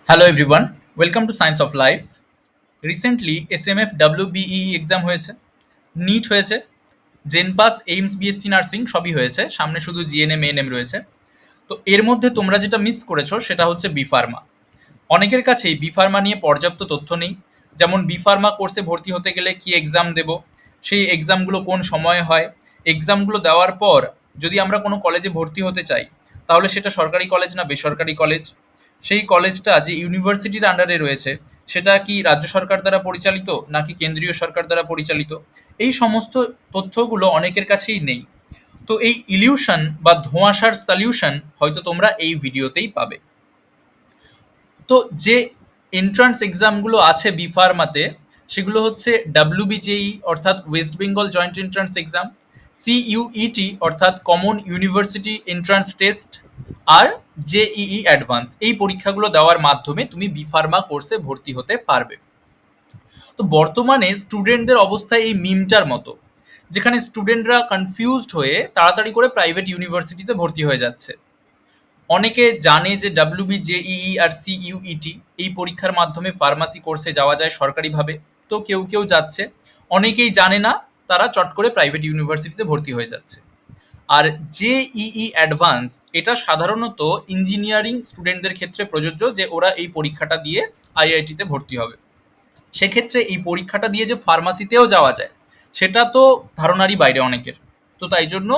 Hello everyone, welcome to science of life. Recently SMF WBE exam হয়েছে, NEET হয়েছে, জেনপাস, AIIMS, BSc nursing সবই হয়েছে, সামনে শুধু জিএনএম এএনএম রয়েছে। তো এর মধ্যে তোমরা যেটা মিস করেছো সেটা হচ্ছে বি ফার্মা। অনেকের কাছেই বি ফার্মা নিয়ে পর্যাপ্ত তথ্য নেই, যেমন বি ফার্মা কোর্সে ভর্তি হতে গেলে কি এক্সাম দেব, সেই এক্সামগুলো কোন সময়ে হয়, এক্সামগুলো দেওয়ার পর যদি আমরা কোনো কলেজে ভর্তি হতে চাই তাহলে সেটা সরকারি কলেজ না বেসরকারি কলেজ, সেই কলেজটা যে ইউনিভার্সিটির আন্ডারে রয়েছে সেটা কি রাজ্য সরকার দ্বারা পরিচালিত নাকি কেন্দ্রীয় সরকার দ্বারা পরিচালিত, এই সমস্ত তথ্যগুলো অনেকের কাছেই নেই। তো এই ইলিউশন বা ধোঁয়াশার সলিউশন হয়তো তোমরা এই ভিডিওতেই পাবে। তো যে এন্ট্রান্স এক্সামগুলো আছে বি ফার্মাতে সেগুলো হচ্ছে ডাব্লিউবিজেই অর্থাৎ West Bengal joint entrance exam, CUET অর্থাৎ কমন ইউনিভার্সিটি এন্ট্রান্স টেস্ট, আর জেইই অ্যাডভান্স। এই পরীক্ষাগুলো দেওয়ার মাধ্যমে তুমি বি ফার্মা কোর্সে ভর্তি হতে পারবে। তো বর্তমানে স্টুডেন্টদের অবস্থা এই মিমটার মতো, যেখানে স্টুডেন্টরা কনফিউজড হয়ে তাড়াতাড়ি করে প্রাইভেট ইউনিভার্সিটিতে ভর্তি হয়ে যাচ্ছে। অনেকে জানে যে ডাব্লিউবিজেইই আর সিইউইটি এই পরীক্ষার মাধ্যমে ফার্মাসি কোর্সে যাওয়া যায় সরকারিভাবে, তো কেউ কেউ যাচ্ছে। অনেকেই জানে না, তারা চট করে প্রাইভেট ইউনিভার্সিটিতে ভর্তি হয়ে যাচ্ছে। আর জেইই অ্যাডভান্স এটা সাধারণত ইঞ্জিনিয়ারিং স্টুডেন্টদের ক্ষেত্রে প্রযোজ্য, যে ওরা এই পরীক্ষাটা দিয়ে আইআইটিতে ভর্তি হবে। সেক্ষেত্রে এই পরীক্ষাটা দিয়ে যে ফার্মাসিতেও যাওয়া যায় সেটা তো ধারণারই বাইরে অনেকের। তো তাই জন্য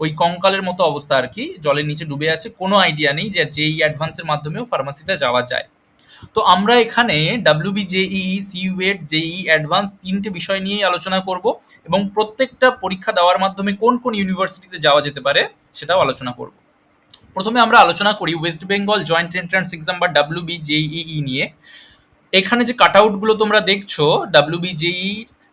ওই কঙ্কালের মতো অবস্থা আর কি, জলের নিচে ডুবে আছে, কোনো আইডিয়া নেই যে জেই অ্যাডভান্সের মাধ্যমেও ফার্মাসিতে যাওয়া যায়। তো আমরা এখানে ডাব্লিউবিজেইই, সিইউইটি, জেইই অ্যাডভান্স তিনটে বিষয় নিয়েই আলোচনা করব, এবং প্রত্যেকটা পরীক্ষা দেওয়ার মাধ্যমে কোন কোন ইউনিভার্সিটিতে যাওয়া যেতে পারে সেটাও আলোচনা করব। প্রথমে আমরা আলোচনা করি West Bengal joint entrance exam বা ডাব্লিউবিজেইই নিয়ে। এখানে যে কাটআউটগুলো তোমরা দেখছো ডাব্লিউবিজেই,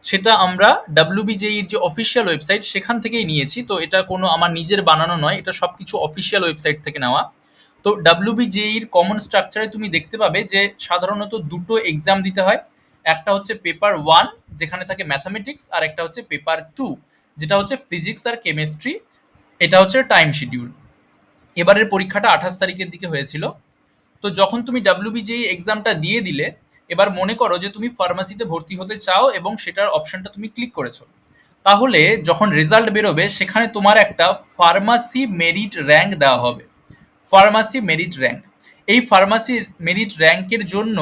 সেটা আমরা ডাব্লিউবিজেইর যে অফিসিয়াল ওয়েবসাইট সেখান থেকেই নিয়েছি। তো এটা কোনো আমার নিজের বানানো নয়, এটা সব কিছু অফিসিয়াল ওয়েবসাইট থেকে নেওয়া। তো ডাব্লিউবিজেইর কমন স্ট্রাকচারে তুমি দেখতে পাবে যে সাধারণত দুটো এক্সাম দিতে হয়। একটা হচ্ছে পেপার 1 যেখানে থাকে ম্যাথামেটিক্স, আর একটা হচ্ছে পেপার 2 যেটা হচ্ছে ফিজিক্স আর কেমিস্ট্রি। এটা হচ্ছে টাইম শিডিউল। এবারের পরীক্ষাটা 28 তারিখের দিকে হয়েছিল। তো যখন তুমি ডাব্লিউবিজেই এক্সামটা দিয়ে দিলে, এবার মনে করো যে তুমি ফার্মাসিতে ভর্তি হতে চাও এবং সেটার অপশনটা তুমি ক্লিক করেছো, তাহলে যখন রেজাল্ট বেরোবে সেখানে তোমার একটা ফার্মাসি মেরিট র্যাঙ্ক দেওয়া হবে। ফার্মাসি মেরিট র্যাঙ্ক, এই ফার্মাসি মেরিট র্যাঙ্কের জন্য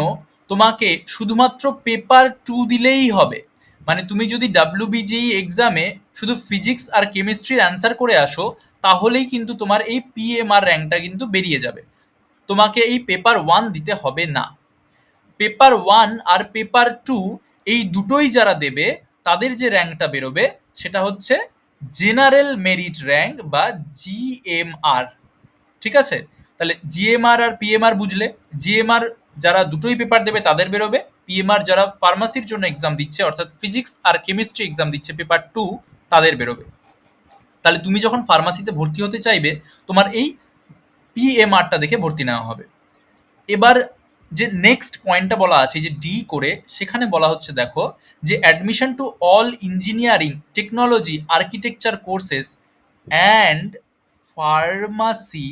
তোমাকে শুধুমাত্র পেপার 2 দিলেই হবে। মানে তুমি যদি ডাব্লিউবিজেই এক্সামে শুধু ফিজিক্স আর কেমিস্ট্রির অ্যান্সার করে আসো, তাহলেই কিন্তু তোমার এই পিএমআর র্যাঙ্কটা কিন্তু বেরিয়ে যাবে। তোমাকে এই পেপার 1 দিতে হবে না। পেপার 1 আর পেপার 2 এই দুটোই যারা দেবে তাদের যে র্যাঙ্কটা বেরোবে সেটা হচ্ছে জেনারেল মেরিট র্যাঙ্ক বা জিএমআর। ঠিক আছে, তাহলে জিএমআর আর পিএমআর বুঝলে। জিএমআর যারা দুটোই পেপার দেবে তাদের বেরোবে, পিএমআর যারা ফার্মাসির জন্য এক্সাম দিচ্ছে অর্থাৎ ফিজিক্স আর কেমিস্ট্রি এক্সাম দিচ্ছে পেপার 2 তাদের বেরোবে। তাহলে তুমি যখন ফার্মাসিতে ভর্তি হতে চাইবে তোমার এই পিএমআরটা দেখে ভর্তি নেওয়া হবে। এবার যে নেক্সট পয়েন্টটা বলা আছে যে ডি করে, সেখানে বলা হচ্ছে দেখো যে admission to all engineering, technology, architecture courses and pharmacy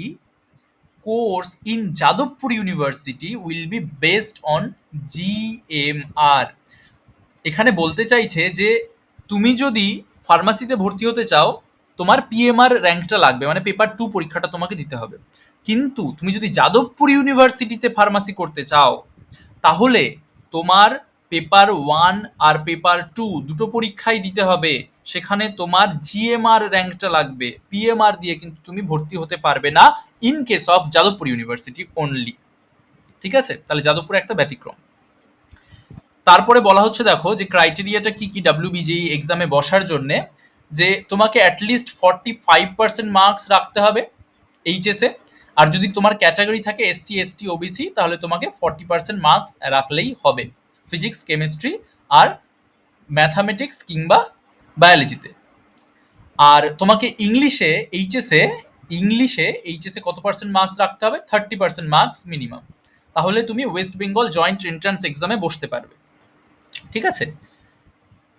course in Jadavpur university will be based on GMR. এখানে বলতে চাইছে যে তুমি যদি ফার্মাসিতে ভর্তি হতে চাও তোমার পিএমআর র্যাঙ্কটা লাগবে, মানে পেপার 2 পরীক্ষাটা তোমাকে দিতে হবে। কিন্তু তুমি যদি যাদবপুর ইউনিভার্সিটিতে ফার্মাসি করতে চাও তাহলে তোমার পেপার 1 আর পেপার 2 দুটো পরীক্ষাই দিতে হবে, সেখানে তোমার জিএমআর র্যাঙ্কটা লাগবে। পিএমআর দিয়ে কিন্তু তুমি ভর্তি হতে পারবে না in case of Jadavpur university only. ঠিক আছে, তাহলে যাদবপুর একটা ব্যতিক্রম। তারপরে বলা হচ্ছে দেখো যে ক্রাইটেরিয়াটা কি কি ডাব্লিউবিজেই এক্সামে বসার জন্যে, যে তোমাকে অ্যাটলিস্ট 45% মার্কস রাখতে হবে এইচএসে। আর যদি তোমার ক্যাটাগরি থাকে এসসি এসটি ওবিসি তাহলে তোমাকে 40% মার্কস রাখলেই হবে ফিজিক্স, কেমিস্ট্রি আর ম্যাথামেটিক্স কিংবা বায়োলজিতে। আর তোমাকে ইংলিশে কত পার্সেন্ট মার্কস রাখতে হবে? 30% মার্কস মিনিমাম। তাহলে তুমি ওয়েস্ট বেঙ্গল জয়েন্ট এন্ট্রান্স এক্সামে বসতে পারবে। ঠিক আছে,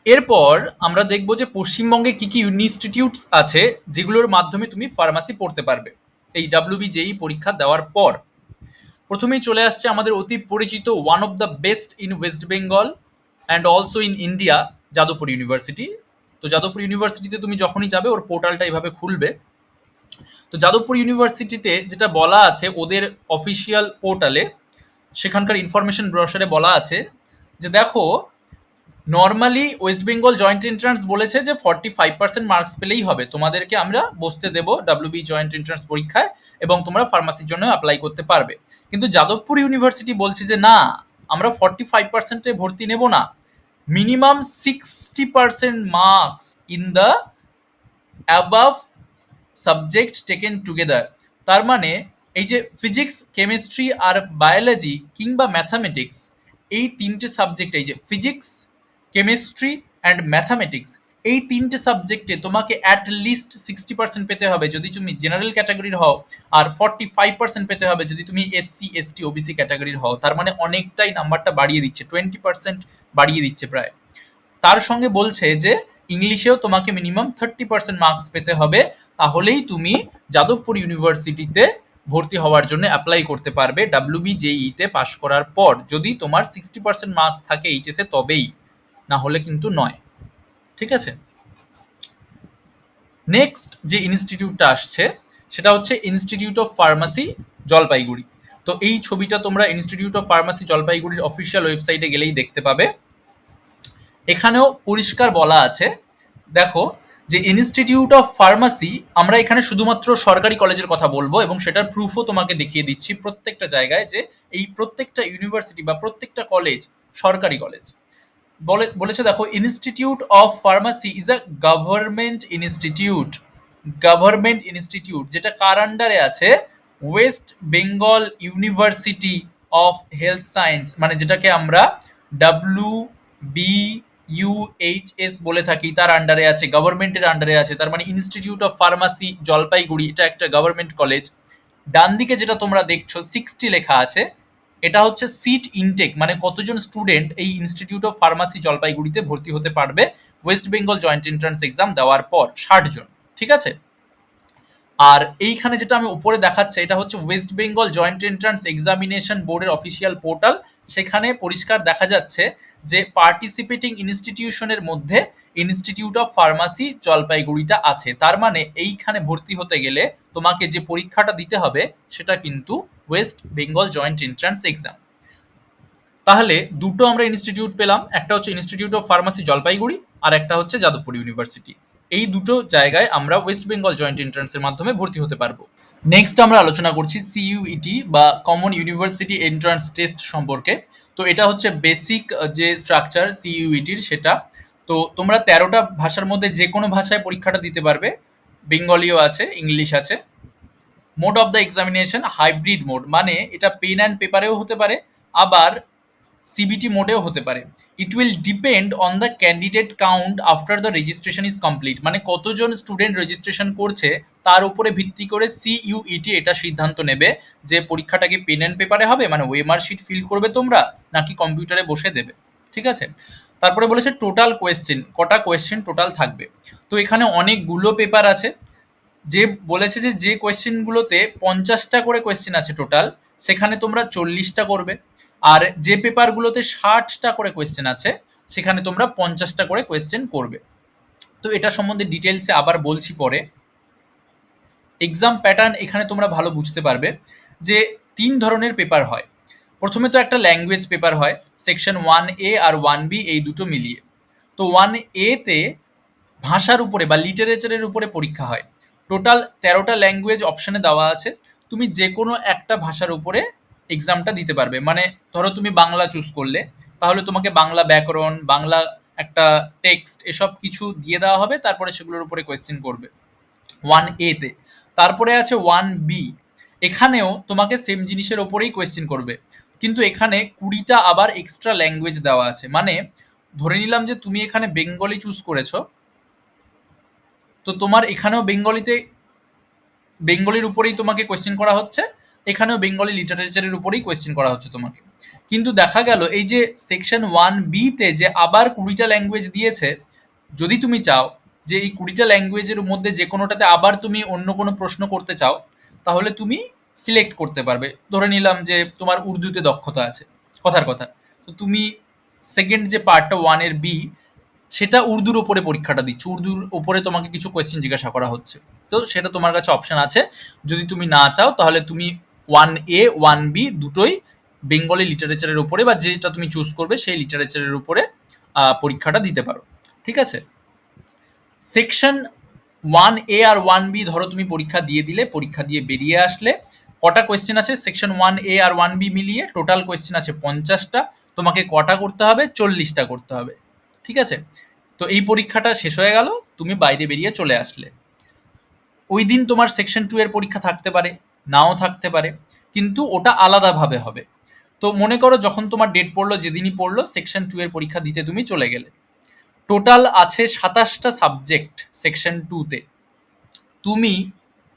এরপর আমরা দেখব যে পশ্চিমবঙ্গে কি কি ইনস্টিটিউটস আছে যেগুলোর মাধ্যমে তুমি ফার্মাসি পড়তে পারবে এই ডাব্লিউবিজেই পরীক্ষা দেওয়ার পর। প্রথমেই চলে আসছে আমাদের অতি পরিচিত one of the best in West Bengal and also in India, Jadavpur university. তো যাদবপুর ইউনিভার্সিটিতে তুমি যখনই যাবে ওর পোর্টালটা এভাবে খুলবে। তো যাদবপুর ইউনিভার্সিটিতে যেটা বলা আছে ওদের অফিসিয়াল পোর্টালে, সেখানকার ইনফরমেশন ব্রোশারে বলা আছে যে দেখো, normally West Bengal joint entrance বলেছে যে 45% মার্কস পেলেই হবে, তোমাদেরকে আমরা বসতে দেবো ডাব্লিউবি জয়েন্ট এন্ট্রান্স পরীক্ষায় এবং তোমরা ফার্মাসির জন্য অ্যাপ্লাই করতে পারবে। কিন্তু যাদবপুর ইউনিভার্সিটি বলছে যে না, আমরা 45%-এ ভর্তি নেব না, minimum 60% marks in the above subject taken together. তার মানে এই যে ফিজিক্স, কেমিস্ট্রি আর বায়োলজি কিংবা ম্যাথামেটিক্স, এই তিনটে সাবজেক্ট, এই যে ফিজিক্স, কেমিস্ট্রি অ্যান্ড ম্যাথামেটিক্স, এই তিনটে সাবজেক্টে তোমাকে অ্যাট লিস্ট 60% পেতে হবে যদি তুমি জেনারেল ক্যাটাগরির হও, আর 45% পেতে হবে যদি তুমি এসসি এসটি ওবিসি ক্যাটাগরির হও। তার মানে অনেকটাই নাম্বারটা বাড়িয়ে দিচ্ছে, 20% বাড়িয়ে দিচ্ছে প্রায়। তার সঙ্গে বলছে যে ইংলিশেও তোমাকে মিনিমাম 30% মার্কস পেতে হবে, তাহলেই তুমি যাদবপুর ইউনিভার্সিটিতে ভর্তি হওয়ার জন্য অ্যাপ্লাই করতে পারবে ডাব্লিউবিজেইতে পাশ করার পর। যদি তোমার 60% মার্কস থাকে এইচএসে তবেই, না হলে কিন্তু নয়। ঠিক আছে, নেক্সট যে ইনস্টিটিউটটা আসছে সেটা হচ্ছে ইনস্টিটিউট অফ ফার্মাসি জলপাইগুড়ি। তো এই ছবিটা তোমরা ইনস্টিটিউট অফ ফার্মাসি জলপাইগুড়ির অফিসিয়াল ওয়েবসাইটে গেলেই দেখতে পাবে। এখানেও পরিষ্কার বলা আছে, দেখো, যে ইনস্টিটিউট অফ ফার্মাসি, আমরা এখানে শুধুমাত্র সরকারি কলেজের কথা বলবো এবং সেটার প্রুফও তোমাকে দেখিয়ে দিচ্ছি প্রত্যেকটা জায়গায়, যে এই প্রত্যেকটা ইউনিভার্সিটি বা প্রত্যেকটা কলেজ সরকারি কলেজ। বলেছে দেখো, institute of pharmacy is a government institute. Government institute যেটা কার আন্ডারে আছে? West Bengal university of health science, মানে যেটাকে আমরা WBUHS বলে থাকি, তার আন্ডারে আছে, গভর্নমেন্টের আন্ডারে আছে। তার মানে ইনস্টিটিউট অফ ফার্মাসি জলপাইগুড়ি এটা একটা গভর্নমেন্ট কলেজ। ডান দিকে যেটা তোমরা দেখছো 60 লেখা আছে, এটা হচ্ছে সিট ইনটেক, মানে কতজন স্টুডেন্ট এই ইনস্টিটিউট অফ ফার্মাসি জলপাইগুড়িতে ভর্তি হতে পারবে West Bengal joint entrance exam দেওয়ার পর, 60 জন। ঠিক আছে, আর এইখানে যেটা আমি উপরে দেখাচ্ছে এটা হচ্ছে West Bengal joint entrance examination বোর্ডের অফিসিয়াল পোর্টাল। সেখানে পরিষ্কার দেখা যাচ্ছে যে পার্টিসিপেটিং ইনস্টিটিউশনের মধ্যে ইনস্টিটিউট অফ ফার্মাসি জলপাইগুড়িটা আছে। তার মানে এইখানে ভর্তি হতে গেলে তোমাকে যে পরীক্ষাটা দিতে হবে সেটা কিন্তু West Bengal joint entrance exam. তাহলে দুটো আমরা ইনস্টিটিউট পেলাম, একটা হচ্ছে ইনস্টিটিউট অফ ফার্মাসি জলপাইগুড়ি আর একটা হচ্ছে যাদবপুর ইউনিভার্সিটি। এই দুটো জায়গায় আমরা ওয়েস্ট বেঙ্গল জয়েন্ট এন্ট্রান্সের মাধ্যমে ভর্তি হতে পারবো। নেক্সট আমরা আলোচনা করছি সিইউইটি বা কমন ইউনিভার্সিটি এন্ট্রান্স টেস্ট সম্পর্কে। তো এটা হচ্ছে বেসিক যে স্ট্রাকচার সিইউইটির সেটা। তো তোমরা 13টা ভাষার মধ্যে যে কোনো ভাষায় পরীক্ষাটা দিতে পারবে, বেঙ্গলিও আছে, ইংলিশ আছে। Mode of the examination hybrid mode, মানে এটা পেন অ্যান্ড পেপারেও হতে পারে, আবার সিবিটি মোডেও হতে পারে। It will depend on the candidate count after the registration is complete, মানে কতজন স্টুডেন্ট রেজিস্ট্রেশন করছে তার উপরে ভিত্তি করে সিইউইটি এটা সিদ্ধান্ত নেবে যে পরীক্ষাটা কি পেন অ্যান্ড পেপারে হবে, মানে ওয়েমার শিট ফিল করবে তোমরা, নাকি কম্পিউটারে বসে দেবে। ঠিক আছে, তারপরে বলেছে টোটাল কোয়েশ্চেন, কটা কোয়েশ্চেন টোটাল থাকবে। তো এখানে অনেকগুলো পেপার আছে, যে বলেছে যে কোয়েশ্চেনগুলোতে 50টা করে কোয়েশ্চেন আছে টোটাল, সেখানে তোমরা 40টা করবে। আর যে পেপারগুলোতে 60টা করে কোয়েশ্চেন আছে সেখানে তোমরা 50টা করে কোয়েশ্চেন করবে। তো এটা সম্বন্ধে ডিটেলসে আবার বলছি পরে। এক্সাম প্যাটার্ন এখানে তোমরা ভালো বুঝতে পারবে যে 3 ধরনের পেপার হয়। প্রথমে তো একটা ল্যাঙ্গুয়েজ পেপার হয়, সেকশন 1A আর 1B এই দুটো মিলিয়ে। তো 1A তে ভাষার উপরে বা লিটারেচারের উপরে পরীক্ষা হয়। টোটাল 13টা ল্যাঙ্গুয়েজ অপশানে দেওয়া আছে, তুমি যে কোনো একটা ভাষার উপরে এক্সামটা দিতে পারবে। মানে ধরো তুমি বাংলা চুজ করলে, তাহলে তোমাকে বাংলা ব্যাকরণ, বাংলা একটা টেক্সট, এসব কিছু দিয়ে দেওয়া হবে, তারপরে সেগুলোর উপরে কোয়েশ্চেন করবে 1A তে। তারপরে আছে 1B, এখানেও তোমাকে সেম জিনিসের ওপরেই কোয়েশ্চেন করবে, কিন্তু এখানে 20টা আবার এক্সট্রা ল্যাঙ্গুয়েজ দেওয়া আছে। মানে ধরে নিলাম যে তুমি এখানে বেঙ্গলি চুজ করেছো, তো তোমার এখানেও বেঙ্গলির উপরেই তোমাকে কোয়েশ্চেন করা হচ্ছে, এখানেও বেঙ্গলি লিটারেচারের উপরেই কোয়েশ্চেন করা হচ্ছে তোমাকে। কিন্তু দেখা গেল এই যে সেকশন 1B তে যে আবার 20টা ল্যাঙ্গুয়েজ দিয়েছে, যদি তুমি চাও যে এই 20টা ল্যাঙ্গুয়েজের মধ্যে যে কোনোটাতে আবার তুমি অন্য কোনো প্রশ্ন করতে চাও, তাহলে তুমি সিলেক্ট করতে পারবে। ধরে নিলাম যে তোমার উর্দুতে দক্ষতা আছে, কথার কথা, তো তুমি সেকেন্ড যে পার্টটা 1 এর বি, সেটা উর্দুর ওপরে পরীক্ষাটা দিচ্ছ, উর্দুর ওপরে তোমাকে কিছু কোয়েশ্চেন জিজ্ঞাসা করা হচ্ছে, তো সেটা তোমার কাছে অপশন আছে। যদি তুমি না চাও তাহলে তুমি 1A 1B দুটোই বেঙ্গলি লিটারেচারের উপরে, বা যেটা তুমি চুজ করবে সেই লিটারেচারের উপরে পরীক্ষাটা দিতে পারো। ঠিক আছে। সেকশন 1A আর 1B ধরো তুমি পরীক্ষা দিয়ে দিলে, পরীক্ষা দিয়ে বেরিয়ে আসলে কটা কোয়েশ্চেন আছে সেকশন 1A আর 1B মিলিয়ে? টোটাল কোয়েশ্চেন আছে 50টা। তোমাকে কটা করতে হবে? 40টা করতে হবে। ঠিক আছে। তো এই পরীক্ষাটা শেষ হয়ে গেল, তুমি বাইরে বেরিয়ে চলে আসলে। ওই দিন তোমার সেকশন 2 এর পরীক্ষা থাকতে পারে, নাও থাকতে পারে, কিন্তু ওটা আলাদাভাবে হবে। তো মনে করো যখন তোমার ডেট পড়লো, যেদিনই পড়লো, সেকশন 2 এর পরীক্ষা দিতে তুমি চলে গেলে। টোটাল আছে 27টা সাবজেক্ট সেকশন 2 তে। তুমি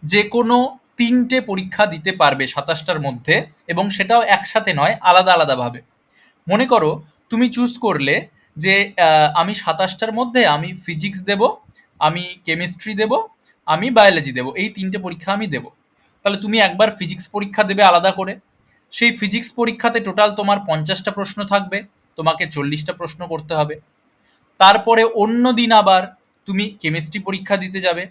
যে কোনো 3টে পরীক্ষা দিতে পারবে 27টার মধ্যে, এবং সেটাও একসাথে নয়, আলাদা আলাদাভাবে। মনে করো তুমি চুজ করলে যে আমি 27টার মধ্যে আমি ফিজিক্স দেব, আমি কেমিস্ট্রি দেব, আমি বায়োলজি দেব, এই 3টে পরীক্ষা আমি দেব। তাহলে তুমি একবার ফিজিক্স পরীক্ষা দেবে আলাদা করে। সেই ফিজিক্স পরীক্ষাতে টোটাল তোমার 50টা প্রশ্ন থাকবে, তোমাকে 40টা প্রশ্ন করতে হবে। তারপরে অন্য দিন আবার তুমি কেমিস্ট্রি পরীক্ষা দিতে যাবে,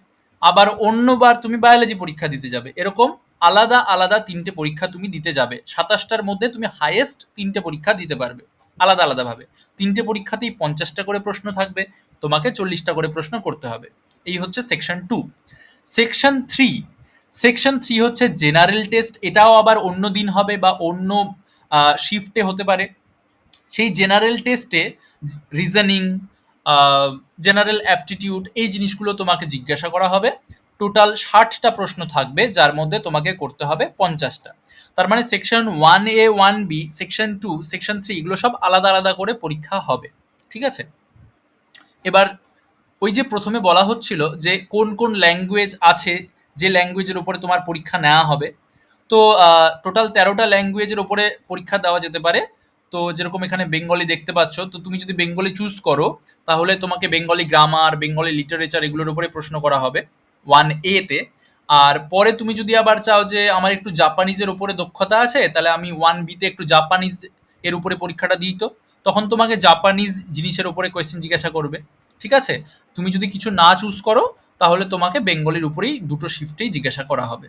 আবার অন্যবার তুমি বায়োলজি পরীক্ষা দিতে যাবে। এরকম আলাদা আলাদা 3টে পরীক্ষা তুমি দিতে যাবে। 27টার মধ্যে তুমি হাইয়েস্ট 3টে পরীক্ষা দিতে পারবে আলাদা আলাদাভাবে। 3টে পরীক্ষাতেই 50টা করে প্রশ্ন থাকবে, তোমাকে 40টা করে প্রশ্ন করতে হবে। এই হচ্ছে সেকশন 2। সেকশন 3, সেকশন 3 হচ্ছে জেনারেল টেস্ট। এটাও আবার অন্য দিন হবে বা অন্য শিফটে হতে পারে। সেই জেনারেল টেস্টে রিজনিং, জেনারেল অ্যাপটিটিউড, এই জিনিসগুলো তোমাকে জিজ্ঞাসা করা হবে। টোটাল 60টা প্রশ্ন থাকবে, যার মধ্যে তোমাকে করতে হবে 50টা। তার মানে section 1A 1B, section 2, section 3 এগুলো সব আলাদা আলাদা করে পরীক্ষা হবে। ঠিক আছে। এবার ওই যে প্রথমে বলা হচ্ছিল যে কোন কোন ল্যাঙ্গুয়েজ আছে যে ল্যাঙ্গুয়েজের উপরে তোমার পরীক্ষা নেওয়া হবে। তো টোটাল 13টা ল্যাঙ্গুয়েজের উপরে পরীক্ষা দেওয়া যেতে পারে। তো যেরকম এখানে বেঙ্গলি দেখতে পাচ্ছ, তো তুমি যদি বেঙ্গলি চুজ করো তাহলে তোমাকে বেঙ্গলি গ্রামার, বেঙ্গলি লিটারেচার এগুলোর উপরে প্রশ্ন করা হবে 1A তে। আর পরে তুমি যদি আবার চাও যে আমার একটু জাপানিজের উপরে দক্ষতা আছে, তাহলে আমি 1B-তে একটু জাপানিজ এর উপরে পরীক্ষাটা দিই, তো তখন তোমাকে জাপানিজ জিনিসের উপরে কোয়েশ্চেন জিজ্ঞাসা করবে। ঠিক আছে। তুমি যদি কিছু না চুজ করো তাহলে তোমাকে বেঙ্গলির উপরেই দুটো শিফটেই জিজ্ঞাসা করা হবে।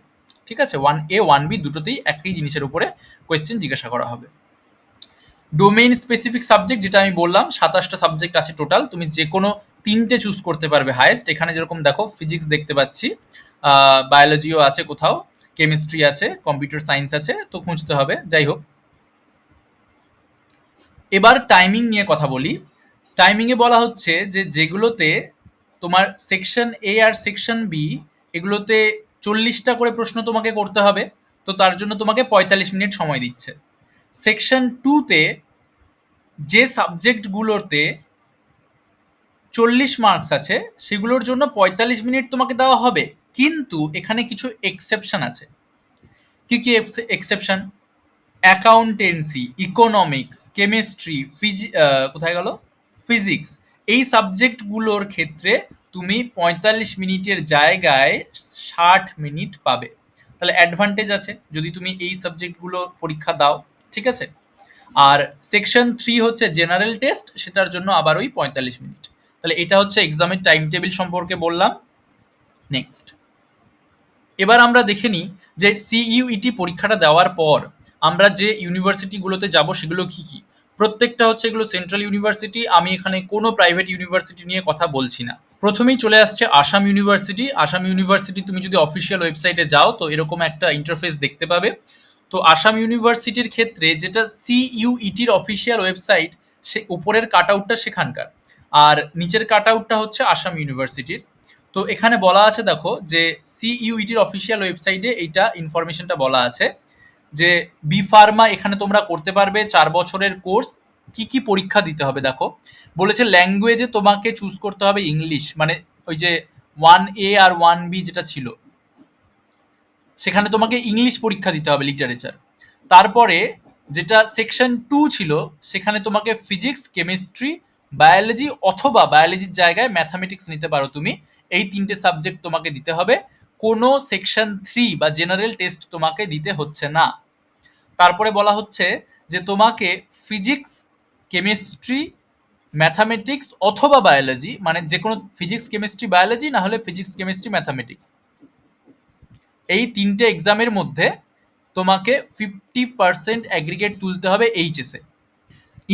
ঠিক আছে। 1A 1B দুটোতেই একই জিনিসের উপরে কোয়েশ্চেন জিজ্ঞাসা করা হবে। ডোমেইন স্পেসিফিক সাবজেক্ট যেটা আমি বললাম, 27টা সাবজেক্ট আছে টোটাল, তুমি যে কোনো 3টে চুজ করতে পারবে হায়েস্ট। এখানে যেরকম দেখো ফিজিক্স দেখতে পাচ্ছি, বায়োলজিও আছে কোথাও, কেমিস্ট্রি আছে, কম্পিউটার সায়েন্স আছে, তো খুঁজতে হবে। যাই হোক, এবার টাইমিং নিয়ে কথা বলি। টাইমিংয়ে বলা হচ্ছে যে যেগুলোতে তোমার সেকশন A আর সেকশন B, এগুলোতে 40টা করে প্রশ্ন তোমাকে করতে হবে, তো তার জন্য তোমাকে 45 মিনিট সময় দিচ্ছে। সেকশন 2-তে যে সাবজেক্টগুলোতে 40 মার্কস আছে সেগুলোর জন্য 45 মিনিট তোমাকে দেওয়া হবে, কিন্তু এখানে কিছু এক্সেপশন আছে। কি কি এক্সেপশন? অ্যাকাউন্টেন্সি, ইকোনমিক্স, কেমিস্ট্রি, কোথায় গেল, ফিজিক্স, এই সাবজেক্টগুলোর ক্ষেত্রে তুমি 45 মিনিটের জায়গায় 60 মিনিট পাবে। তাহলে অ্যাডভান্টেজ আছে যদি তুমি এই সাবজেক্টগুলো পরীক্ষা দাও। ঠিক আছে। আর সেকশন 3 হচ্ছে জেনারেল টেস্ট, সেটার জন্য আবার ওই 45 মিনিট। তাহলে এটা হচ্ছে এক্সামের টাইম টেবিল সম্পর্কে বললাম। নেক্সট, এবার আমরা দেখে নিই যে সিইউইটি পরীক্ষাটা দেওয়ার পর আমরা যে ইউনিভার্সিটিগুলোতে যাব সেগুলো কি কি। প্রত্যেকটা হচ্ছে এগুলো সেন্ট্রাল ইউনিভার্সিটি, আমি এখানে কোনো প্রাইভেট ইউনিভার্সিটি নিয়ে কথা বলছি না। প্রথমেই চলে আসছে আসাম ইউনিভার্সিটি। আসাম ইউনিভার্সিটি তুমি যদি অফিসিয়াল ওয়েবসাইটে যাও তো এরকম একটা ইন্টারফেস দেখতে পাবে। তো আসাম ইউনিভার্সিটির ক্ষেত্রে যেটা সিইউইটির অফিসিয়াল ওয়েবসাইট, সে উপরের কাট আউটটা সেখানকার, আর নিচের কাট আউটটা হচ্ছে আসাম ইউনিভার্সিটির। তো এখানে বলা আছে দেখো যে সিইউইটির অফিসিয়াল ওয়েবসাইটে এইটা ইনফরমেশনটা বলা আছে যে বি ফার্মা এখানে তোমরা করতে পারবে 4 বছরের কোর্স। কি কি পরীক্ষা দিতে হবে দেখো, বলেছে ল্যাঙ্গুয়েজে তোমাকে চুজ করতে হবে ইংলিশ, মানে ওই যে 1A আর 1B যেটা ছিল সেখানে তোমাকে ইংলিশ পরীক্ষা দিতে হবে, লিটারেচার। তারপরে যেটা সেকশন 2 ছিল সেখানে তোমাকে ফিজিক্স, কেমিস্ট্রি, বায়োলজি, অথবা বায়োলজির জায়গায় ম্যাথামেটিক্স নিতে পারো তুমি, এই 3টে সাবজেক্ট তোমাকে দিতে হবে। কোনো সেকশন 3 বা জেনারেল টেস্ট তোমাকে দিতে হচ্ছে না। তারপরে বলা হচ্ছে যে তোমাকে ফিজিক্স, কেমিস্ট্রি, ম্যাথামেটিক্স অথবা বায়োলজি, মানে যে কোনো ফিজিক্স, কেমিস্ট্রি, বায়োলজি, না হলে ফিজিক্স, কেমিস্ট্রি, ম্যাথামেটিক্স, এই তিনটে এক্সামের মধ্যে তোমাকে 50% অ্যাগ্রিগেট তুলতে হবে এইচএসে।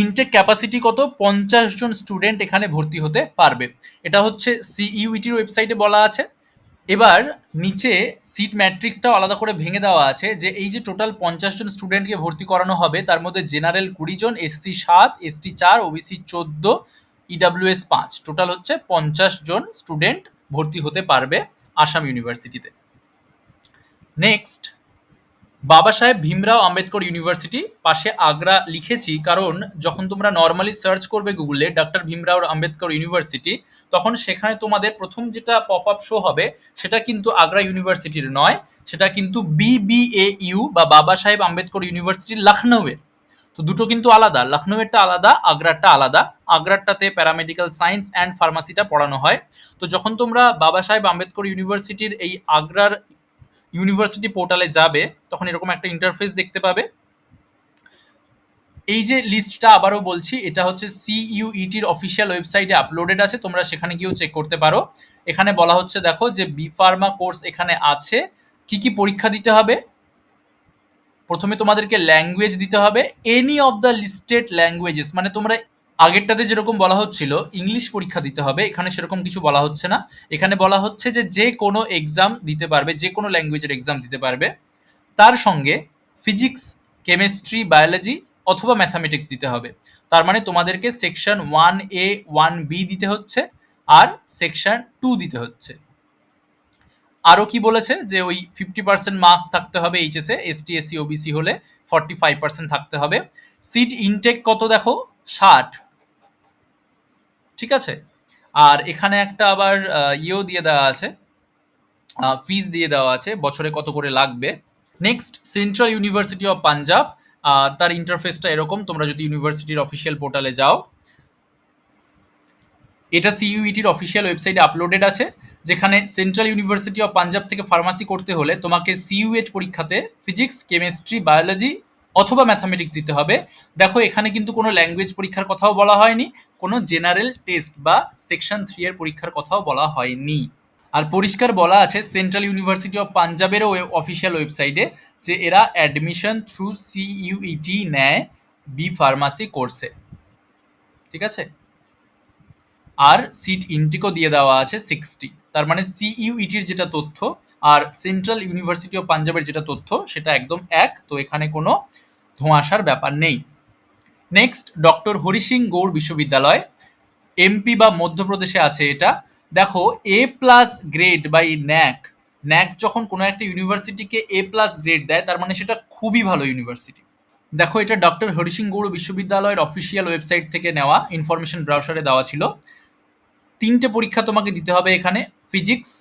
ইনটেক ক্যাপাসিটি কত? 50 জন স্টুডেন্ট এখানে ভর্তি হতে পারবে। এটা হচ্ছে সিইউইটির ওয়েবসাইটে বলা আছে। এবার নিচে সিট ম্যাট্রিক্সটাও আলাদা করে ভেঙে দেওয়া আছে যে এই যে টোটাল 50 জন স্টুডেন্টকে ভর্তি করানো হবে, তার মধ্যে জেনারেল 20 জন, SC 7, ST 4, OBC 14, EWS 5, total হচ্ছে 50 জন স্টুডেন্ট ভর্তি হতে পারবে আসাম ইউনিভার্সিটিতে। নেক্সট, বাবা সাহেব ভীমরাও আম্বেদকর ইউনিভার্সিটি, পাশে আগ্রা লিখেছি কারণ যখন তোমরা নর্মালি সার্চ করবে গুগলে ডক্টর ভীমরাও আম্বেদকর ইউনিভার্সিটি, তখন সেখানে তোমাদের প্রথম যেটা পপ আপ শো হবে সেটা কিন্তু আগ্রা ইউনিভার্সিটির নয়, সেটা কিন্তু বিবিএইউ বা বাবা সাহেব আম্বেদকর ইউনিভার্সিটি লখনউয়ের। তো দুটো কিন্তু আলাদা, লখনউয়েরটা আলাদা, আগ্রারটা আলাদা। আগ্রারটাতে প্যারামেডিক্যাল সায়েন্স অ্যান্ড ফার্মাসিটা পড়ানো হয়। তো যখন তোমরা বাবা সাহেব আম্বেদকর ইউনিভার্সিটির এই আগ্রার ইউনিভার্সিটি পোর্টালে যাবে তখন এরকম একটা ইন্টারফেস দেখতে পাবে। এই যে লিস্টটা আবারও বলছি, এটা হচ্ছে সিইউইটির অফিসিয়াল ওয়েবসাইটে আপলোডেড আছে, তোমরা সেখানে গিয়েও চেক করতে পারো। এখানে বলা হচ্ছে দেখো যে বি ফার্মা কোর্স এখানে আছে। কি কি পরীক্ষা দিতে হবে? প্রথমে তোমাদেরকে ল্যাঙ্গুয়েজ দিতে হবে, any of the listed languages, মানে তোমরা আগেরটাতে যেরকম বলা হচ্ছিল ইংলিশ পরীক্ষা দিতে হবে, এখানে সেরকম কিছু বলা হচ্ছে না। এখানে বলা হচ্ছে যে যে কোনো এক্সাম দিতে পারবে, যে কোনো ল্যাঙ্গুয়েজের এক্সাম দিতে পারবে। তার সঙ্গে ফিজিক্স, কেমিস্ট্রি, বায়োলজি অথবা ম্যাথামেটিক্স দিতে হবে। তার মানে তোমাদেরকে সেকশন 1A 1B দিতে হচ্ছে আর সেকশন 2 দিতে হচ্ছে। আরও কি বলেছে যে ওই 50% মার্কস থাকতে হবে এইচএসে, এসটি এসসি ওবিসি হলে 45% থাকতে হবে। সিট ইনটেক কত দেখো? 60। ঠিক আছে। আর এখানে একটা আবার ইয়েও দিয়ে দেওয়া আছে, ফিস দিয়ে দেওয়া আছে বছরে কত করে লাগবে। Next, central university of Punjab, তার ইন্টারফেসটা এরকম, তোমরা যদি ইউনিভার্সিটির অফিসিয়াল পোর্টালে যাও, এটা সিইউইটির অফিসিয়াল ওয়েবসাইটে আপলোডেড আছে, যেখানে সেন্ট্রাল ইউনিভার্সিটি অফ পাঞ্জাব থেকে ফার্মাসি করতে হলে তোমাকে সিইউএইচ পরীক্ষাতে ফিজিক্স, কেমিস্ট্রি, বায়োলজি অথবা ম্যাথামেটিক্স দিতে হবে। দেখো এখানে কিন্তু কোনো ল্যাঙ্গুয়েজ পরীক্ষার কথাও বলা হয়নি, কোনো জেনারেল টেস্ট বা সেকশন 3 এর পরীক্ষার কথাও বলা হয়নি। আর পরিষ্কার বলা আছে সেন্ট্রাল ইউনিভার্সিটি অফ পাঞ্জাবেরও অফিসিয়াল ওয়েবসাইটে যে এরা অ্যাডমিশন থ্রু সিইউইটি নেয় বি ফার্মাসি কোর্সে। ঠিক আছে। আর সিট ইনটেকও দিয়ে দেওয়া আছে 60। তার মানে সিইউইটির যেটা তথ্য আর সেন্ট্রাল ইউনিভার্সিটি অফ পাঞ্জাবের যেটা তথ্য সেটা একদম এক, তো এখানে কোনো ধোঁয়াশার ব্যাপার নেই। নেক্সট, ডক্টর হরি সিং গৌড় বিশ্ববিদ্যালয়, এমপি বা মধ্যপ্রদেশে আছে এটা। দেখো এ প্লাস গ্রেড বাই ন্যাক, ন্যাক যখন কোনো একটা ইউনিভার্সিটিকে এ প্লাস গ্রেড দেয় তার মানে সেটা খুবই ভালো ইউনিভার্সিটি। দেখো এটা ডক্টর হরি সিং গৌড় বিশ্ববিদ্যালয়ের অফিসিয়াল ওয়েবসাইট থেকে নেওয়া, ইনফরমেশন ব্রাউজারে দেওয়া ছিল। তিনটে পরীক্ষা তোমাকে দিতে হবে এখানে, ফিজিক্স,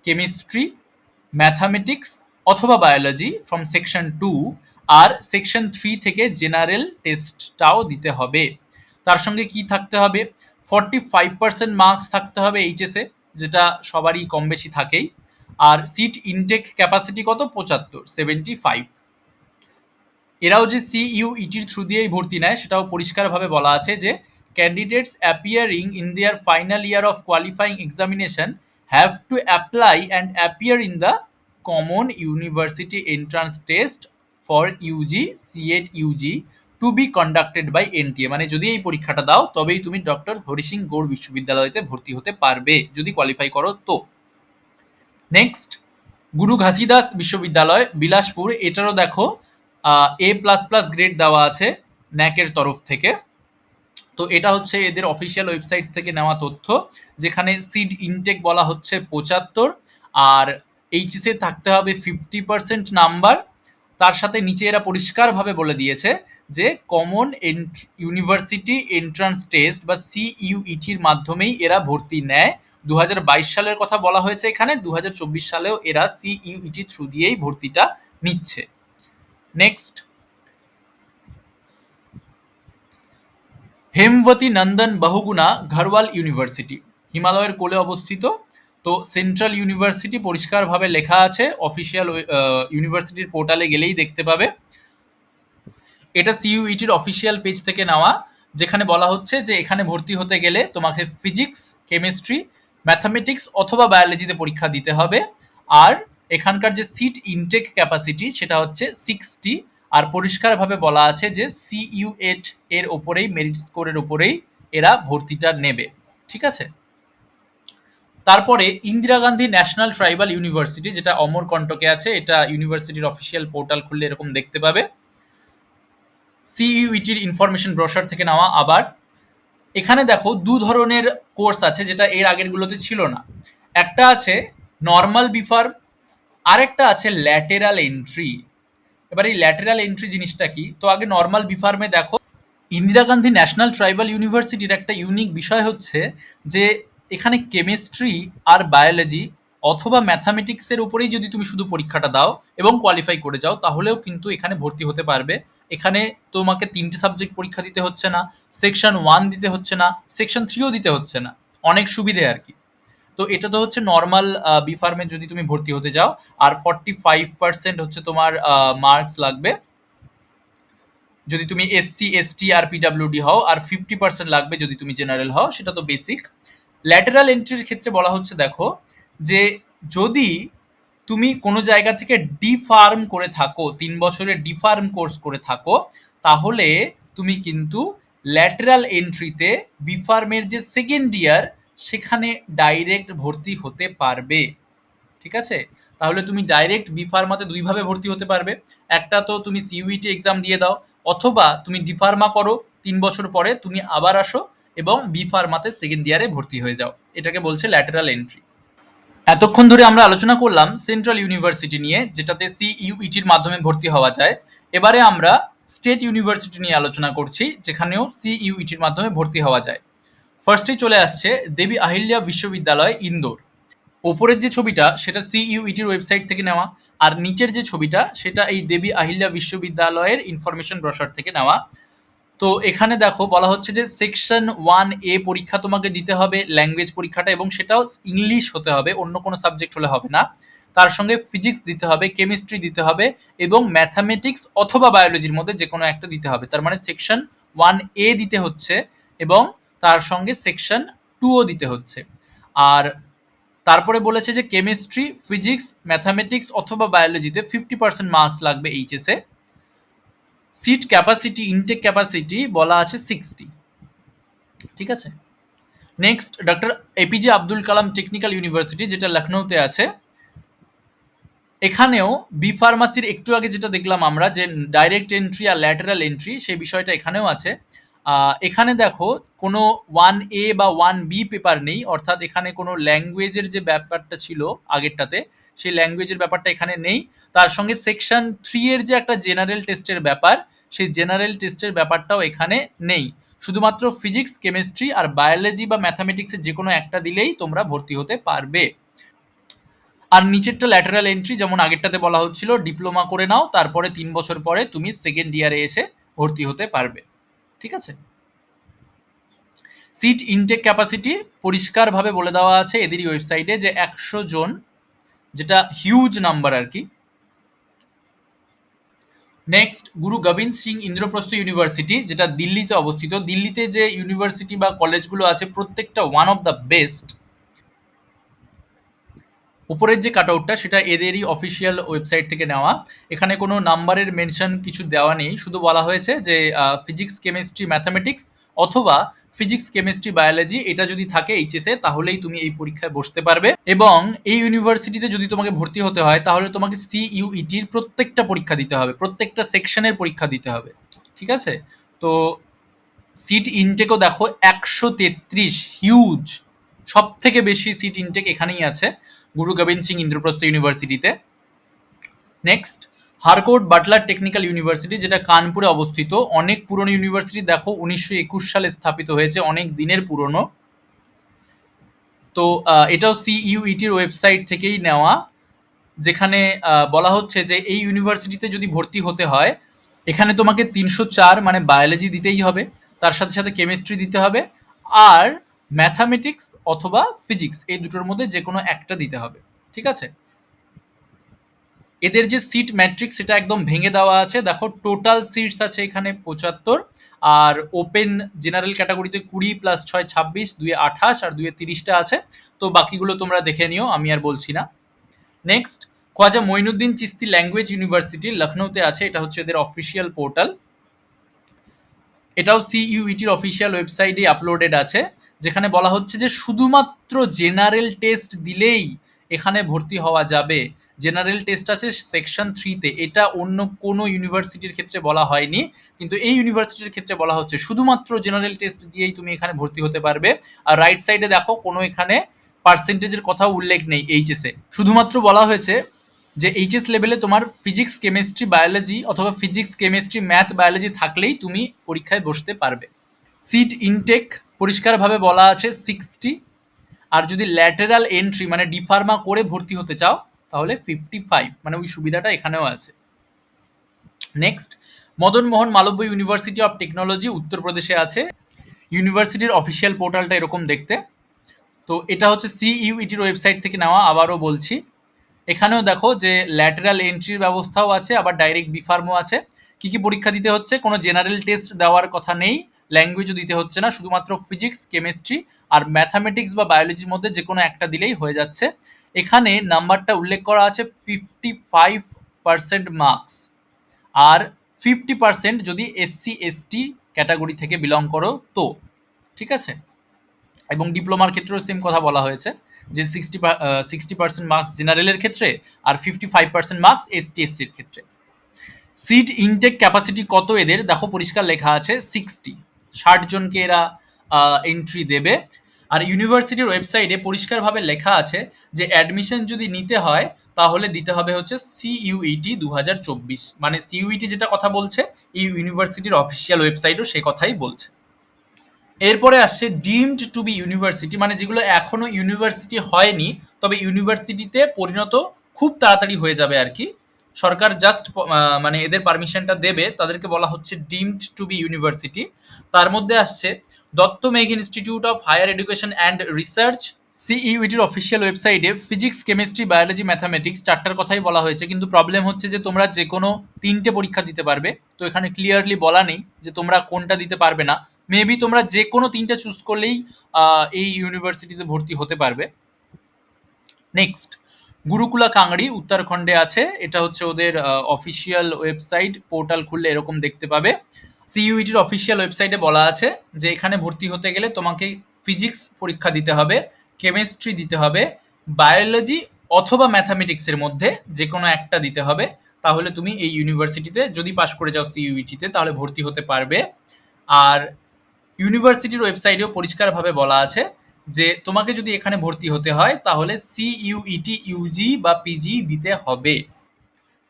কেমিস্ট্রি, ম্যাথামেটিক্স অথবা বায়োলজি ফ্রম সেকশন 2, আর সেকশন 3 থেকে জেনারেল টেস্টটাও দিতে হবে। তার সঙ্গে কি থাকতে হবে? 45% মার্কস থাকতে হবে এইচএসে, যেটা সবারই কম বেশি থাকেই। আর সিট ইনটেক ক্যাপাসিটি কত? 75। এরাও যে সিইউইটির থ্রু দিয়েই ভর্তি নেয় সেটাও পরিষ্কারভাবে বলা আছে যে candidates appearing in their final year of qualifying examination have to apply and appear in the common university entrance test for UG CUET UG to be conducted by NTA. মানে যদি এই পরীক্ষাটা দাও তবেই তুমি ডক্টর হরি সিং গৌড় বিশ্ববিদ্যালয়তে ভর্তি হতে পারবে যদি কোয়ালিফাই করো তো। নেক্সট, গুরু ঘাসিদাস বিশ্ববিদ্যালয় বিলাসপুর, এটারও দেখো এ প্লাস প্লাস গ্রেড দেওয়া আছে ন্যাকের তরফ থেকে। তো এটা হচ্ছে এদের অফিসিয়াল ওয়েবসাইট থেকে নেওয়া তথ্য, যেখানে সিড ইনটেক বলা হচ্ছে 75 আর এইচএসে থাকতে হবে 50% নাম্বার। তার সাথে নিচে এরা পরিষ্কারভাবে বলে দিয়েছে যে কমন ইউনিভার্সিটি এন্ট্রান্স টেস্ট বা সিইউইটির মাধ্যমেই এরা ভর্তি নেয়। 2022 সালের কথা বলা হয়েছে এখানে, 2024 সালেও এরা সিইউইটি থ্রু দিয়েই ভর্তিটা নিচ্ছে। নেক্সট, হেমবতী নন্দন বহুগুণা ঘরওয়াল ইউনিভার্সিটি, হিমালয়ের কোলে অবস্থিত। তো সেন্ট্রাল ইউনিভার্সিটি পরিষ্কারভাবে লেখা আছে, অফিসিয়াল ইউনিভার্সিটির পোর্টালে গেলেই দেখতে পাবে। এটা সিইউইটির অফিসিয়াল পেজ থেকে নেওয়া, যেখানে বলা হচ্ছে যে এখানে ভর্তি হতে গেলে তোমাকে ফিজিক্স, কেমিস্ট্রি, ম্যাথামেটিক্স অথবা বায়োলজিতে পরীক্ষা দিতে হবে। আর এখানকার যে সিট ইনটেক ক্যাপাসিটি সেটা হচ্ছে 60, আর পরিষ্কারভাবে বলা আছে যে সিইউ8 এর ওপরেই, মেরিট স্কোরের ওপরেই এরা ভর্তিটা নেবে। ঠিক আছে? তারপরে Indira Gandhi national tribal university, যেটা অমরকণ্টকে আছে, এটা ইউনিভার্সিটির অফিসিয়াল পোর্টাল খুললে এরকম দেখতে পাবে। সিইউইটির ইনফরমেশন ব্রোশার থেকে নেওয়া। আবার এখানে দেখো দু ধরনের কোর্স আছে, যেটা এর আগের গুলোতে ছিল না। একটা আছে নর্মাল বিফার্ম, আরেকটা আছে ল্যাটেরাল এন্ট্রি। এবার এই ল্যাটেরাল এন্ট্রি জিনিসটা কি? তো আগে নর্মাল বিফার্মে দেখো, ইন্দিরা গান্ধী ন্যাশনাল ট্রাইবাল ইউনিভার্সিটির একটা ইউনিক বিষয় হচ্ছে যে এখানে কেমিস্ট্রি আর বায়োলজি অথবা ম্যাথামেটিক্সের উপরেই যদি তুমি শুধু পরীক্ষাটা দাও এবং কোয়ালিফাই করে যাও, তাহলেও কিন্তু এখানে ভর্তি হতে পারবে। এখানে তোমাকে 3টে সাবজেক্ট পরীক্ষা দিতে হচ্ছে না, সেকশন 1 দিতে হচ্ছে না, সেকশন 3ও দিতে হচ্ছে না। অনেক সুবিধে আর কি। তো এটা তো হচ্ছে নর্মাল বি ফার্মে যদি তুমি ভর্তি হতে যাও। আর 45% হচ্ছে তোমার মার্কস লাগবে যদি তুমি এসসি, এসটি আর পিডাব্লিউডি হও, আর 50% লাগবে যদি তুমি জেনারেল হও। সেটা তো বেসিক। ল্যাটেরাল এন্ট্রির ক্ষেত্রে বলা হচ্ছে দেখো, যে যদি তুমি কোনো জায়গা থেকে ডি ফার্ম করে থাকো, 3 বছরের ডি ফার্ম কোর্স করে থাকো, তাহলে তুমি কিন্তু ল্যাটেরাল এন্ট্রিতে বি ফার্মের যে সেকেন্ড ইয়ার, সেখানে ডাইরেক্ট ভর্তি হতে পারবে। ঠিক আছে? তাহলে তুমি ডাইরেক্ট বি ফার্মাতে দুইভাবে ভর্তি হতে পারবে। একটা তো তুমি সিইউইটি এক্সাম দিয়ে দাও, অথবা তুমি ডি ফার্মা করো, 3 বছর পরে তুমি আবার আসো এবং বি ফার্মাতে সেকেন্ড ইয়ারে ভর্তি হয়ে যাও। এটাকে বলছে ল্যাটেরাল এন্ট্রি। এতক্ষণ ধরে আমরা আলোচনা করলাম সেন্ট্রাল ইউনিভার্সিটি নিয়ে, যেটাতে সিইউইটির মাধ্যমে ভর্তি হওয়া যায়। এবারে আমরা স্টেট ইউনিভার্সিটি নিয়ে আলোচনা করছি, যেখানেও সিইউইটির মাধ্যমে ভর্তি হওয়া যায়। ফার্স্টেই চলে আসছে দেবী আহিল্যা বিশ্ববিদ্যালয়, ইন্দোর। ওপরের যে ছবিটা সেটা সিইউইটির ওয়েবসাইট থেকে নেওয়া, আর নিচের যে ছবিটা সেটা এই দেবী আহিল্যা বিশ্ববিদ্যালয়ের ইনফরমেশন ব্রোশার থেকে নেওয়া। তো এখানে দেখো বলা হচ্ছে যে সেকশন 1A পরীক্ষা তোমাকে দিতে হবে, ল্যাঙ্গুয়েজ পরীক্ষাটা, এবং সেটাও ইংলিশ হতে হবে, অন্য কোনো সাবজেক্ট হলে হবে না। তার সঙ্গে ফিজিক্স দিতে হবে, কেমিস্ট্রি দিতে হবে, এবং ম্যাথামেটিক্স অথবা বায়োলজির মধ্যে যে কোনো একটা দিতে হবে। তার মানে সেকশন 1A দিতে হচ্ছে, এবং তার সঙ্গে সেকশন 2ও দিতে হচ্ছে। আর তারপরে বলেছে যে কেমিস্ট্রি, ফিজিক্স, ম্যাথামেটিক্স অথবা বায়োলজিতে 50% মার্কস লাগবে এইচএসে। সিট ক্যাপাসিটি, ইনটেক ক্যাপাসিটি বলা আছে 60। ঠিক আছে? Next doctor APJ Abdul Kalam technical university, যেটা লখনৌতে আছে। এখানেও বি ফার্মাসির একটু আগে যেটা দেখলাম আমরা, যে ডাইরেক্ট এন্ট্রি আর ল্যাটারাল এন্ট্রি, সেই বিষয়টা এখানেও আছে। এখানে দেখো কোনো 1A বা 1B পেপার নেই, অর্থাৎ এখানে কোনো ল্যাঙ্গুয়েজের যে ব্যাপারটা ছিল আগেরটাতে, সেই ল্যাঙ্গুয়েজের ব্যাপারটা এখানে নেই। তার সঙ্গে সেকশন 3 এর যে একটা জেনারেল টেস্টের ব্যাপার, সেই জেনারেল টেস্টের ব্যাপারটাও এখানে নেই। শুধুমাত্র ফিজিক্স, কেমিস্ট্রি আর বায়োলজি বা ম্যাথামেটিক্সের যে কোনো একটা দিলেই তোমরা ভর্তি হতে পারবে। আর নিচেরটা ল্যাটারাল এন্ট্রি, যেমন আগেরটাতে বলা হচ্ছিল ডিপ্লোমা করে নাও, তারপরে 3 বছর পরে তুমি সেকেন্ড ইয়ারে এসে ভর্তি হতে পারবে। ঠিক আছে? সিট ইনটেক ক্যাপাসিটি পরিষ্কারভাবে বলে দেওয়া আছে এদেরই ওয়েবসাইটে, যে 100 জন, যেটা হিউজ নাম্বার আর কি। নেক্সট গুরু গোবিন্দ সিং ইন্দ্রপ্রস্থ ইউনিভার্সিটি, যেটা দিল্লিতে অবস্থিত। দিল্লিতে যে ইউনিভার্সিটি বা কলেজগুলো আছে প্রত্যেকটা ওয়ান অফ দ্য বেস্ট। উপরের যে কাটআউটটা সেটা এদেরই অফিসিয়াল ওয়েবসাইট থেকে নেওয়া। এখানে কোনো নাম্বারের মেনশন কিছু দেওয়া নেই, শুধু বলা হয়েছে যে ফিজিক্স, কেমিস্ট্রি, ম্যাথামেটিক্স অথবা ফিজিক্স, কেমিস্ট্রি, বায়োলজি এটা যদি থাকে এইচএসে, তাহলেই তুমি এই পরীক্ষায় বসতে পারবে। এবং এই ইউনিভার্সিটিতে যদি তোমাকে ভর্তি হতে হয়, তাহলে তোমাকে সিইউইটির প্রত্যেকটা পরীক্ষা দিতে হবে, প্রত্যেকটা সেকশনের পরীক্ষা দিতে হবে। ঠিক আছে? তো সিট ইনটেকও দেখো 133, হিউজ। সব থেকে বেশি সিট ইনটেক এখানেই আছে, গুরু গোবিন্দ সিং ইন্দ্রপ্রস্থ ইউনিভার্সিটিতে। নেক্সট হারকোট বাটলার টেকনিক্যাল ইউনিভার্সিটি, যেটা কানপুরে অবস্থিত। অনেক পুরনো ইউনিভার্সিটি, দেখো 1921 সালে স্থাপিত হয়েছে, অনেক দিনের পুরনো। তো এটাও সিইউইটির ওয়েবসাইট থেকেই নেওয়া, যেখানে বলা হচ্ছে যে এই ইউনিভার্সিটিতে যদি ভর্তি হতে হয়, এখানে তোমাকে 304 মানে বায়োলজি দিতেই হবে, তার সাথে সাথে কেমিস্ট্রি দিতে হবে, আর ম্যাথামেটিক্স অথবা ফিজিক্স, এই দুটোর মধ্যে যে কোনো একটা দিতে হবে। ঠিক আছে? এদের যে সিট ম্যাট্রিক্স সেটা একদম ভেঙে দেওয়া আছে। দেখো টোটাল সিটস আছে এখানে ৭৫, আর ওপেন জেনারেল ক্যাটাগরিতে ২০ প্লাস ৬ ২৬, ২ ২৮ আর ২ ৩০টা আছে। তো বাকিগুলো তোমরা দেখে নিও, আমি আর বলছি না। Next, Khwaja Moinuddin Chishti language university লখনৌতে আছে, এটা হচ্ছে এদের অফিসিয়াল পোর্টাল। এটাও সিইউইটির অফিসিয়াল ওয়েবসাইটে আপলোডেড আছে, যেখানে বলা হচ্ছে যে শুধুমাত্র জেনারেল টেস্ট দিলেই এখানে ভর্তি হওয়া যাবে। জেনারেল টেস্ট আছে সেকশন 3-তে, এটা অন্য কোনো ইউনিভার্সিটির ক্ষেত্রে বলা হয়নি, কিন্তু এই ইউনিভার্সিটির ক্ষেত্রে বলা হচ্ছে শুধুমাত্র জেনারেল টেস্ট দিয়েই তুমি এখানে ভর্তি হতে পারবে। আর রাইট সাইডে দেখো কোনো এখানে পার্সেন্টেজের কথা উল্লেখ নেই এইচএসে, শুধুমাত্র বলা হয়েছে যে এইচএস লেভেলে তোমার ফিজিক্স কেমিস্ট্রি বায়োলজি অথবা ফিজিক্স কেমিস্ট্রি ম্যাথ বায়োলজি থাকলেই তুমি পরীক্ষায় বসতে পারবে। সিট ইনটেক পরিষ্কারভাবে বলা আছে 60, আর যদি ল্যাটেরাল এন্ট্রি মানে ডি ফার্মা করে ভর্তি হতে চাও তাহলে 55, মানে ওই সুবিধাটা এখানেও আছে। Next, Madan Mohan Malaviya university of technology উত্তরপ্রদেশে আছে। ইউনিভার্সিটির অফিসিয়াল পোর্টালটা এরকম দেখতে। তো এটা হচ্ছে সিইউইটির ওয়েবসাইট থেকে নেওয়া, আবারও বলছি। এখানেও দেখো যে ল্যাটেরাল এন্ট্রির ব্যবস্থাও আছে, আবার ডাইরেক্ট বিফার্মও আছে। কি কি পরীক্ষা দিতে হচ্ছে, কোনো জেনারেল টেস্ট দেওয়ার কথা নেই, ল্যাঙ্গুয়েজও দিতে হচ্ছে না, শুধুমাত্র ফিজিক্স কেমিস্ট্রি আর ম্যাথামেটিক্স বা বায়োলজির মধ্যে যে কোনো একটা দিলেই হয়ে যাচ্ছে। এখানে নাম্বারটা উল্লেখ করা আছে 55% মার্কস, আর 50% যদি এসসি এসটি ক্যাটাগরি থেকে বিলং করো তো। ঠিক আছে? এবং ডিপ্লোমার ক্ষেত্রেও সেম কথা বলা হয়েছে যে 60% মার্কস জেনারেলের ক্ষেত্রে আর 55% মার্কস এসটিএসসির ক্ষেত্রে। সিট ইনটেক ক্যাপাসিটি কত এদের দেখো পরিষ্কার লেখা আছে 60, 60 জনকে এরা এন্ট্রি দেবে। আর ইউনিভার্সিটির ওয়েবসাইটে পরিষ্কারভাবে লেখা আছে যে অ্যাডমিশন যদি নিতে হয় তাহলে দিতে হবে হচ্ছে সিইউইটি 2024, মানে সিইউইটি যেটা কথা বলছে এই ইউনিভার্সিটির অফিসিয়াল ওয়েবসাইটও সে কথাই বলছে। এরপরে আসছে ডিমড টু বি ইউনিভার্সিটি, মানে যেগুলো এখনো ইউনিভার্সিটি হয়নি তবে ইউনিভার্সিটিতে পরিণত খুব তাড়াতাড়ি হয়ে যাবে আর কি। সরকার জাস্ট মানে এদের পারমিশনটা দেবে, তাদেরকে বলা হচ্ছে ডিমড টু বি ইউনিভার্সিটি। তার মধ্যে আসছে Datta Meghe institute of higher education and research. সিইউইটির অফিসিয়াল ওয়েবসাইটে ফিজিক্স কেমিস্ট্রি বায়োলজি ম্যাথামেটিক্স চারটার কথাই বলা হয়েছে, কিন্তু প্রবলেম হচ্ছে যে তোমরা যে কোনো 3টে পরীক্ষা দিতে পারবে, তো এখানে ক্লিয়ারলি বলা নেই যে তোমরা কোনটা দিতে পারবে না। মেবি তোমরা যে কোনো 3টে চুজ করলেই এই ইউনিভার্সিটিতে ভর্তি হতে পারবে। নেক্সট, গুরুকুলা কাংড়ি উত্তরাখণ্ডে আছে, এটা হচ্ছে ওদের অফিসিয়াল ওয়েবসাইট, পোর্টাল খুললে এরকম দেখতে পাবে। সিইউইটির অফিসিয়াল ওয়েবসাইটে বলা আছে যে এখানে ভর্তি হতে গেলে তোমাকে ফিজিক্স পরীক্ষা দিতে হবে, কেমিস্ট্রি দিতে হবে, বায়োলজি অথবা ম্যাথামেটিক্সের মধ্যে যে কোনো একটা দিতে হবে, তাহলে তুমি এই ইউনিভার্সিটিতে যদি পাশ করে যাও সিইউইটিতে তাহলে ভর্তি হতে পারবে। আর ইউনিভার্সিটির ওয়েবসাইটেও পরিষ্কারভাবে বলা আছে যে তোমাকে যদি এখানে ভর্তি হতে হয় তাহলে সিইউইটি ইউজি বা পিজি দিতে হবে।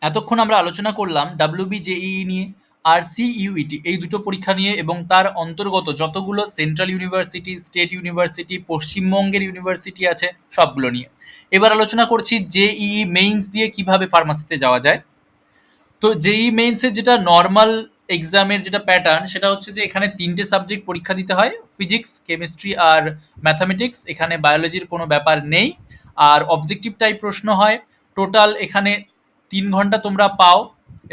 এতক্ষণ আমরা আলোচনা করলাম ডাব্লিউবিজেইই নিয়ে আর সিইউইটি, এই দুটো পরীক্ষা নিয়ে এবং তার অন্তর্গত যতগুলো সেন্ট্রাল ইউনিভার্সিটি, স্টেট ইউনিভার্সিটি, পশ্চিমবঙ্গের ইউনিভার্সিটি আছে সবগুলো নিয়ে। এবার আলোচনা করছি জেইই মেইনস দিয়ে কিভাবে ফার্মাসিতে যাওয়া যায়। তো জেইই মেইনসের যেটা নর্মাল এক্সামের যেটা প্যাটার্ন সেটা হচ্ছে যে এখানে 3টে সাবজেক্ট পরীক্ষা দিতে হয়, ফিজিক্স কেমিস্ট্রি আর ম্যাথামেটিক্স, এখানে বায়োলজির কোনো ব্যাপার নেই। আর অবজেক্টিভ টাইপ প্রশ্ন হয়, টোটাল এখানে 3 ঘন্টা তোমরা পাও,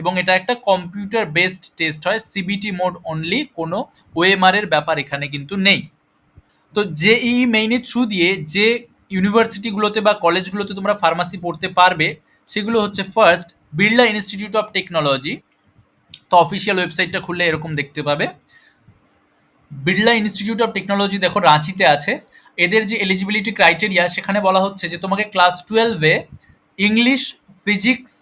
এবং এটা একটা কম্পিউটার বেসড টেস্ট হয়, সিবিটি মোড অনলি, কোনো ওএমআর এর ব্যাপার এখানে কিন্তু নেই। তো জেইই মেইনের থ্রু দিয়ে যে ইউনিভার্সিটিগুলোতে বা কলেজগুলোতে তোমরা ফার্মাসি পড়তে পারবে সেগুলো হচ্ছে first Birla institute of technology. তো অফিসিয়াল ওয়েবসাইটটা খুললে এরকম দেখতে পাবে। বিড়লা ইনস্টিটিউট অফ টেকনোলজি দেখো রাঁচিতে আছে। এদের যে এলিজিবিলিটি ক্রাইটেরিয়া সেখানে বলা হচ্ছে যে তোমাকে ক্লাস 12-এ ইংলিশ, ফিজিক্স,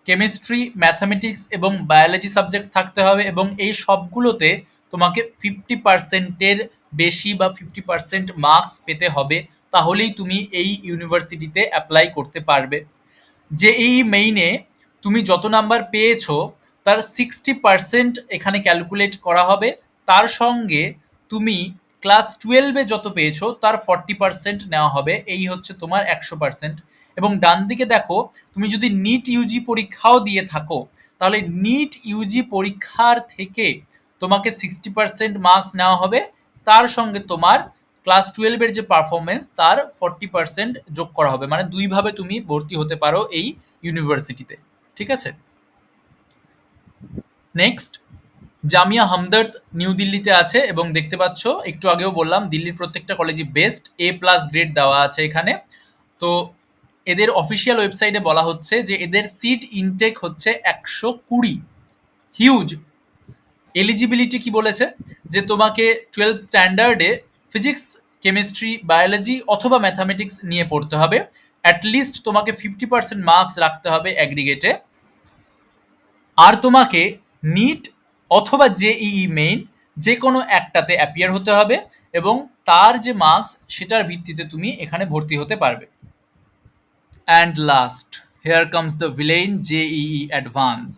কেমিস্ট্রি, ম্যাথামেটিক্স এবং বায়োলজি সাবজেক্ট থাকতে হবে, এবং এই সবগুলোতে তোমাকে 50%-এর বেশি বা 50% মার্কস পেতে হবে, তাহলেই তুমি এই ইউনিভার্সিটিতে অ্যাপ্লাই করতে পারবে। জেইই মেইনে তুমি যত নাম্বার পেয়েছো তার 60% এখানে ক্যালকুলেট করা হবে, তার সঙ্গে তুমি ক্লাস 12-এ যত পেয়েছো তার 40% নেওয়া হবে, এই হচ্ছে তোমার 100%। এবং ডান দিকে দেখো তুমি যদি নিট ইউজি পরীক্ষাও দিয়ে থাকো তাহলে নিট ইউজি পরীক্ষার থেকে তোমাকে 60% মার্কস নেওয়া হবে, তার সঙ্গে তোমার ক্লাস 12 এর যে পারফরমেন্স তার 40% যোগ করা হবে, মানে দুইভাবে তুমি ভর্তি হতে পারো এই ইউনিভার্সিটিতে। ঠিক আছে, নেক্সট জামিয়া হামদর্দ নিউ দিল্লিতে আছে এবং দেখতে পাচ্ছ একটু আগেও বললাম দিল্লির প্রত্যেকটা কলেজই বেস্ট, A+ গ্রেড দেওয়া আছে এখানে। তো এদের অফিসিয়াল ওয়েবসাইটে বলা হচ্ছে যে এদের সিট ইনটেক হচ্ছে 120, হিউজ। এলিজিবিলিটি কি বলেছে, যে তোমাকে 12 স্ট্যান্ডার্ডে ফিজিক্স, কেমিস্ট্রি, বায়োলজি অথবা ম্যাথামেটিক্স নিয়ে পড়তে হবে, অ্যাটলিস্ট তোমাকে 50% মার্কস রাখতে হবে অ্যাগ্রিগেটে, আর তোমাকে নিট অথবা জেইই মেইন যে কোনো একটাতে অ্যাপিয়ার হতে হবে এবং তার যে মার্কস সেটার ভিত্তিতে তুমি এখানে ভর্তি হতে পারবে। And last, hair comes the villain, JEE advance.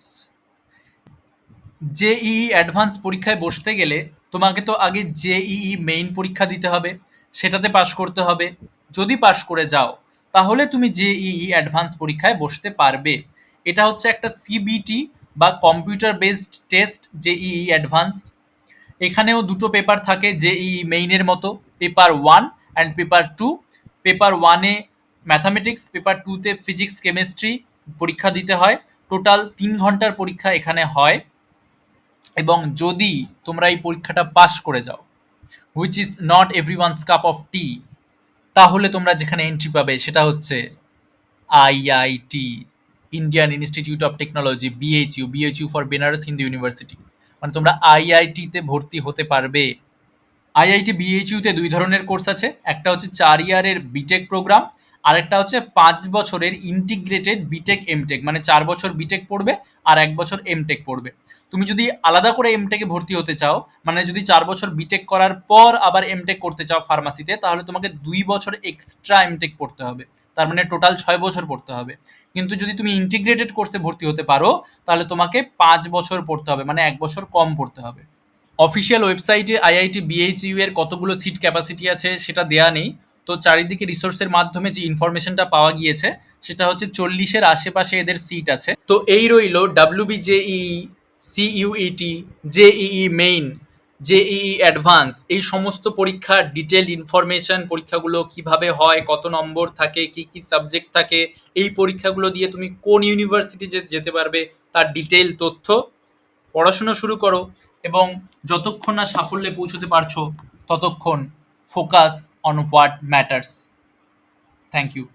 JEE advance পরীক্ষায় বসতে গেলে তোমাকে তো আগে জেইই মেইন পরীক্ষা দিতে হবে, সেটাতে পাশ করতে হবে। যদি পাশ করে যাও তাহলে তুমি জেইই অ্যাডভান্স পরীক্ষায় বসতে পারবে। এটা হচ্ছে একটা সিবিটি বা computer based test, JEE advance. এখানেও দুটো পেপার থাকে জেইই মেইনের মতো, পেপার 1 অ্যান্ড পেপার 2। পেপার 1-এ ম্যাথামেটিক্স, পেপার 2-তে ফিজিক্স, কেমিস্ট্রি পরীক্ষা দিতে হয়। টোটাল 3 ঘন্টার পরীক্ষা এখানে হয় এবং যদি তোমরা এই পরীক্ষাটা পাস করে যাও, which is not everyone's cup of tea, তাহলে তোমরা যেখানে এন্ট্রি পাবে সেটা হচ্ছে IIT, Indian institute of technology, BHU for Banaras Hindu university, মানে তোমরা আইআইটিতে ভর্তি হতে পারবে। আইআইটি বিএইচইউতে 2 ধরনের কোর্স আছে, একটা হচ্ছে 4 ইয়ারের বিটেক প্রোগ্রাম, আর একটা হচ্ছে 5 বছরের ইন্টিগ্রেটেড বিটেক এমটেক, মানে 4 বছর বিটেক পড়বে আর 1 বছর এমটেক পড়বে। তুমি যদি আলাদা করে এমটেকে ভর্তি হতে চাও, মানে যদি 4 বছর বিটেক করার পর আবার এমটেক করতে চাও ফার্মাসিতে, তাহলে তোমাকে 2 বছর এক্সট্রা এমটেক পড়তে হবে, তার মানে টোটাল 6 বছর পড়তে হবে। কিন্তু যদি তুমি ইন্টিগ্রেটেড কোর্সে ভর্তি হতে পারো তাহলে তোমাকে 5 বছর পড়তে হবে, মানে 1 বছর কম পড়তে হবে। অফিসিয়াল ওয়েবসাইটে আইআইটি বিএইচইউ এর কতগুলো সিট ক্যাপাসিটি আছে সেটা দেয়া নেই, তো চারিদিকে রিসোর্সের মাধ্যমে যে ইনফরমেশনটা পাওয়া গিয়েছে সেটা হচ্ছে 40-এর আশেপাশে এদের সিট আছে। তো এই রইল WBJEE, CUET, JEE main, JEE advance এই সমস্ত পরীক্ষার ডিটেলড ইনফরমেশন, পরীক্ষাগুলো কিভাবে হয়, কত নম্বর থাকে, কি কি সাবজেক্ট থাকে, এই পরীক্ষাগুলো দিয়ে তুমি কোন ইউনিভার্সিটি যেতে পারবে তার ডিটেইল তথ্য। পড়াশুনো শুরু করো এবং যতক্ষণ না সাফল্যে পৌঁছতে পারছো ততক্ষণ focus on what matters. Thank you.